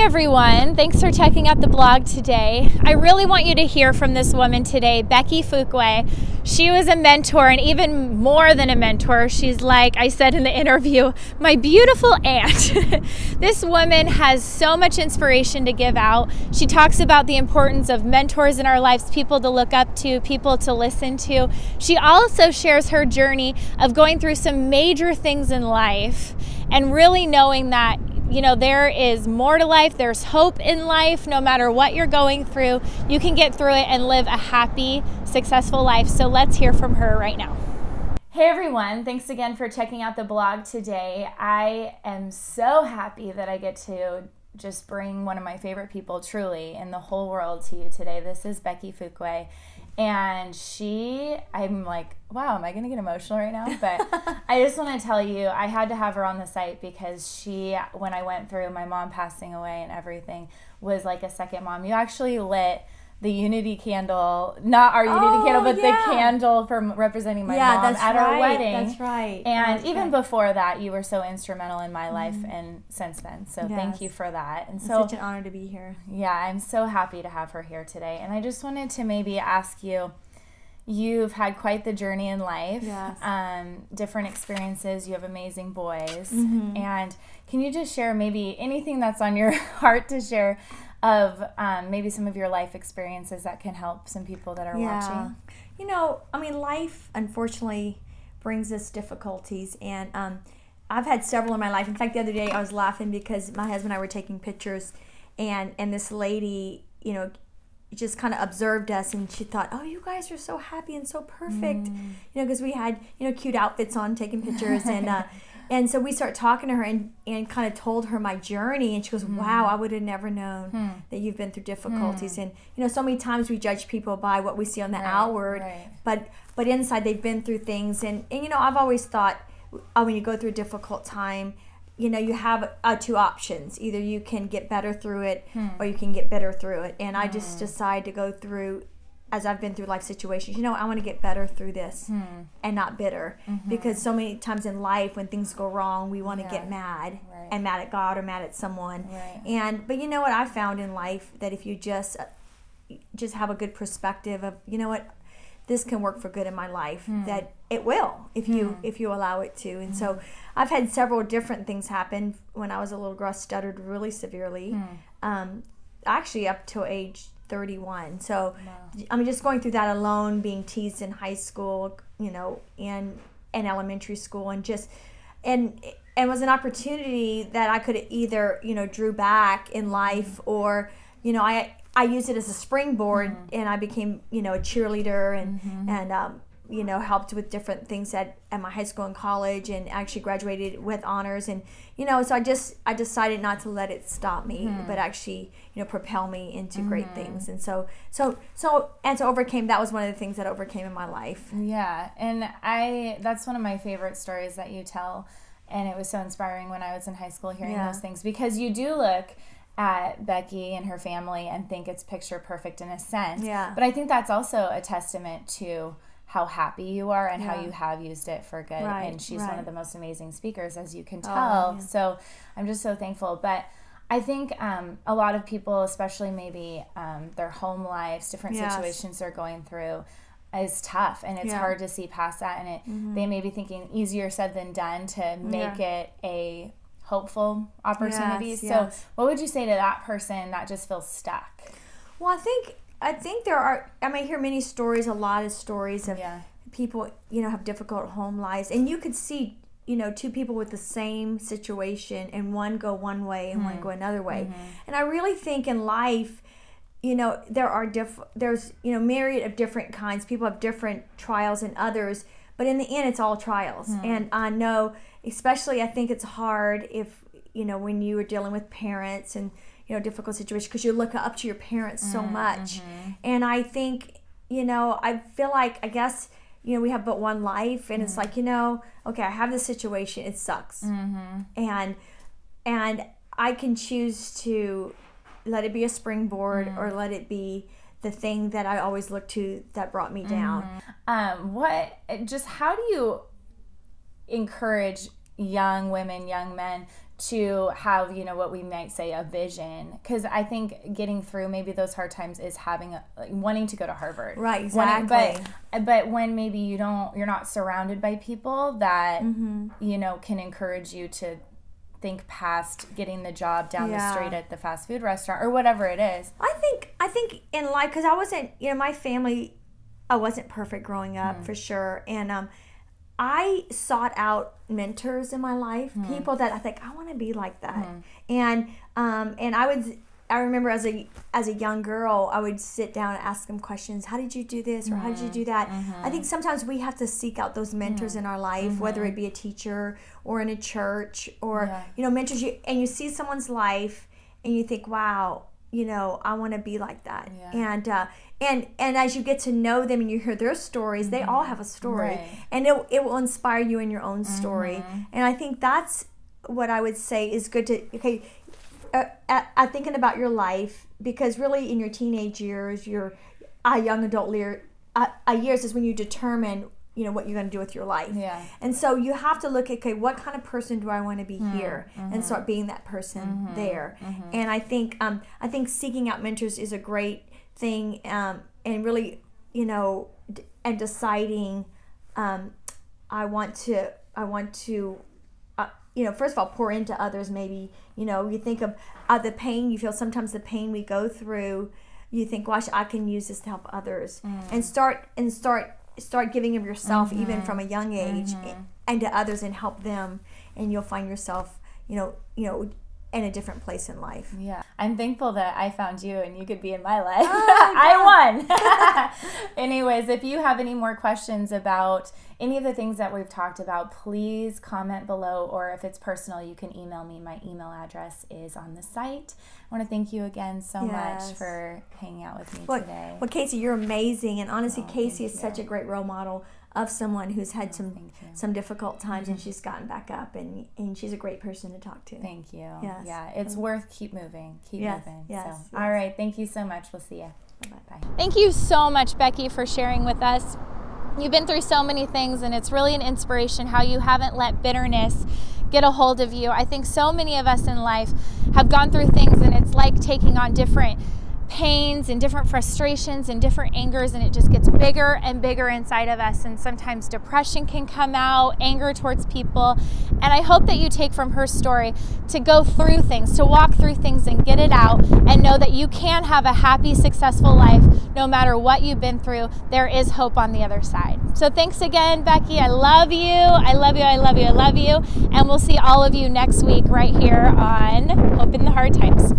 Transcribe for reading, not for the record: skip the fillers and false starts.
Hey everyone, thanks for checking out the blog today. I really want you to hear from this woman today, Becky Fouquier. She was a mentor, and even more than a mentor, she's, like I said in the interview, my beautiful aunt. This woman has so much inspiration to give out. She talks about the importance of mentors in our lives, people to look up to, people to listen to. She also shares her journey of going through some major things in life and really knowing that there is more to life. There's hope in life. No matter what you're going through, you can get through it and live a happy, successful life. So let's hear from her right now. Hey everyone, thanks again for checking out the blog today. I am so happy that I get to just bring one of my favorite people truly in the whole world to you today. This is Becky Fouquier. And I'm like, wow, am I going to get emotional right now? But I just want to tell you, I had to have her on the site because when I went through my mom passing away and everything, was like a second mom. You actually lit the unity candle, not our unity candle, but the candle for representing my mom at our wedding. That's right. And even before that, you were so instrumental in my life and since then. So thank you for that. And it's so such an honor to be here. Yeah, I'm so happy to have her here today. And I just wanted to maybe ask you, you've had quite the journey in life, different experiences, you have amazing boys. And can you just share maybe anything that's on your heart to share of maybe some of your life experiences that can help some people that are watching? Life unfortunately brings us difficulties, and I've had several in my life. In fact, the other day I was laughing because my husband and I were taking pictures, and this lady, just kind of observed us, and she thought, oh, you guys are so happy and so perfect, because we had, cute outfits on taking pictures, and so we start talking to her and kind of told her my journey, and she goes, wow, I would have never known that you've been through difficulties. And, so many times we judge people by what we see on the outward, but inside they've been through things. And I've always thought, when you go through a difficult time, you have two options. Either you can get better through it or you can get bitter through it. And I just decided to go through, as I've been through life situations, I want to get better through this and not bitter. Because so many times in life when things go wrong, we want to get mad and mad at God or mad at someone. But you know what I found in life, that if you just have a good perspective of, this can work for good in my life, that it will if you allow it to. And so I've had several different things happen. When I was a little girl, I stuttered really severely, actually up to age 31. So I'm just going through that alone, being teased in high school, and elementary school, and was an opportunity that I could either drew back in life, or I used it as a springboard, and I became, a cheerleader and helped with different things at my high school and college, and actually graduated with honors. And, so I decided not to let it stop me, but actually, propel me into great things. And so overcame, that was one of the things that overcame in my life. Yeah. And that's one of my favorite stories that you tell. And it was so inspiring when I was in high school hearing those things, because you do look at Becky and her family and think it's picture perfect in a sense. Yeah. But I think that's also a testament to how happy you are and how you have used it for good. And she's one of the most amazing speakers, as you can tell. So I'm just so thankful. But I think a lot of people, especially maybe their home lives, different situations they're going through, is tough, and it's hard to see past that. And they may be thinking easier said than done to make it a hopeful opportunity. So what would you say to that person that just feels stuck? Well, I think there are, I hear many stories, a lot of stories of people, have difficult home lives, and you could see, two people with the same situation, and one go one way and one go another way. And I really think in life, there's myriad of different kinds. People have different trials than others, but in the end, it's all trials. And I know, especially, I think it's hard if, when you are dealing with parents and, difficult situations, because you look up to your parents so much. And I think, I feel like, I guess, we have but one life, and it's like, okay, I have this situation, it sucks. And I can choose to let it be a springboard or let it be the thing that I always look to that brought me down. How do you encourage young women, young men to have, what we might say a vision. Because I think getting through maybe those hard times is having wanting to go to Harvard. Right, exactly. But when maybe you're not surrounded by people that, can encourage you to think past getting the job down the street at the fast food restaurant or whatever it is. I think in life, because I wasn't, my family, I wasn't perfect growing up for sure. And I sought out mentors in my life, people that I think I want to be like that. And I remember as a young girl, I would sit down and ask them questions. How did you do this? Or how did you do that? I think sometimes we have to seek out those mentors in our life, whether it be a teacher or in a church or, mentors. And you see someone's life and you think, wow, I want to be like that. Yeah. And as you get to know them and you hear their stories, they all have a story. Right. And it will inspire you in your own story. And I think that's what I would say is good to, thinking about your life, because really in your teenage years, your young adult years is when you determine what you're going to do with your life. Yeah. And so you have to look at, what kind of person do I want to be here, and start being that person there. And I think seeking out mentors is a great thing, and really, and deciding, I want to first of all, pour into others. Maybe, you think of the pain you feel. Sometimes the pain we go through, you think, gosh, I can use this to help others, and start giving of yourself even from a young age and to others, and help them, and you'll find yourself, in a different place in life. Yeah. I'm thankful that I found you and you could be in my life. Oh, I won. Anyways, if you have any more questions about any of the things that we've talked about, please comment below, or if it's personal, you can email me. My email address is on the site. I want to thank you again so much for hanging out with me today. Well, Casey, you're amazing. And honestly, Casey is such a great role model of someone who's had some difficult times, and she's gotten back up, and she's a great person to talk to. Thank you. Yes. Yeah, it's worth keep moving. Yes. All right, thank you so much. We'll see you. Bye. Thank you so much, Becky, for sharing with us. You've been through so many things, and it's really an inspiration how you haven't let bitterness get a hold of you. I think so many of us in life have gone through things, and it's like taking on different pains and different frustrations and different angers, and it just gets bigger and bigger inside of us, and sometimes depression can come out, anger towards people. And I hope that you take from her story to go through things, to walk through things and get it out, and know that you can have a happy, successful life no matter what you've been through. There is hope on the other side. So thanks again, Becky. I love you. I love you. I love you. I love you. And we'll see all of you next week right here on Hope in the Hard Times.